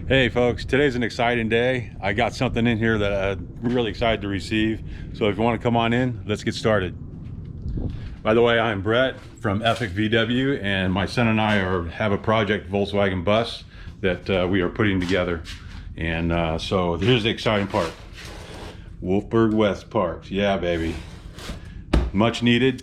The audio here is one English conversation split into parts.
Hey folks, today's an exciting day. I got something in here that I'm really excited to receive. So if you want to come on in, let's get started. By the way, I'm Brett from Epic VW, and my son and I have a project, Volkswagen Bus, that we are putting together. And so here's the exciting part. Wolfburg West Parks, yeah baby. Much needed.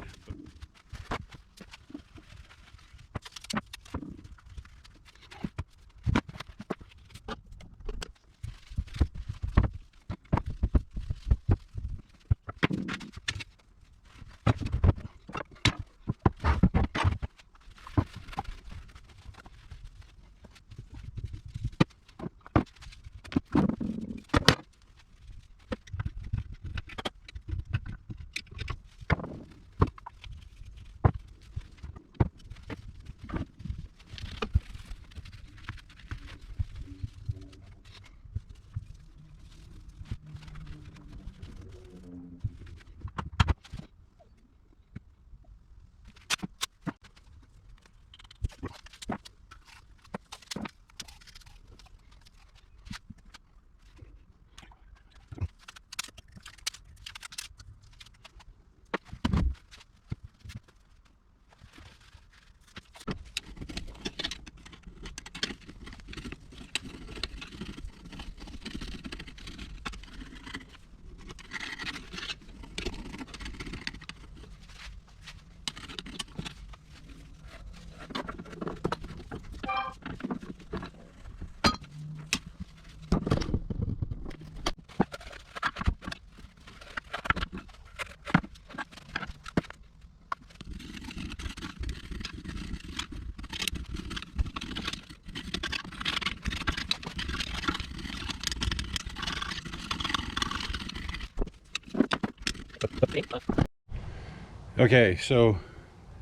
Okay, so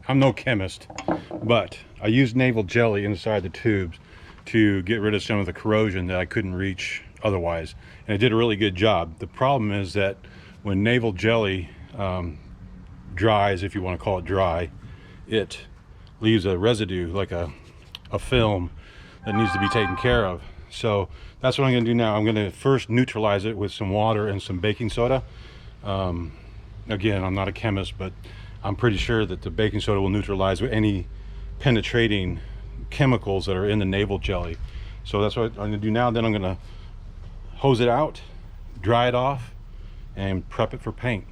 I'm no chemist, but I used naval jelly inside the tubes to get rid of some of the corrosion that I couldn't reach otherwise, and it did a really good job. The problem is that when naval jelly dries, if you want to call it dry, it leaves a residue, like a film that needs to be taken care of. So that's what I'm going to do now. I'm going to first neutralize it with some water and some baking soda. Again, I'm not a chemist, but I'm pretty sure that the baking soda will neutralize any penetrating chemicals that are in the naval jelly. So that's what I'm going to do now. Then I'm going to hose it out, dry it off, and prep it for paint.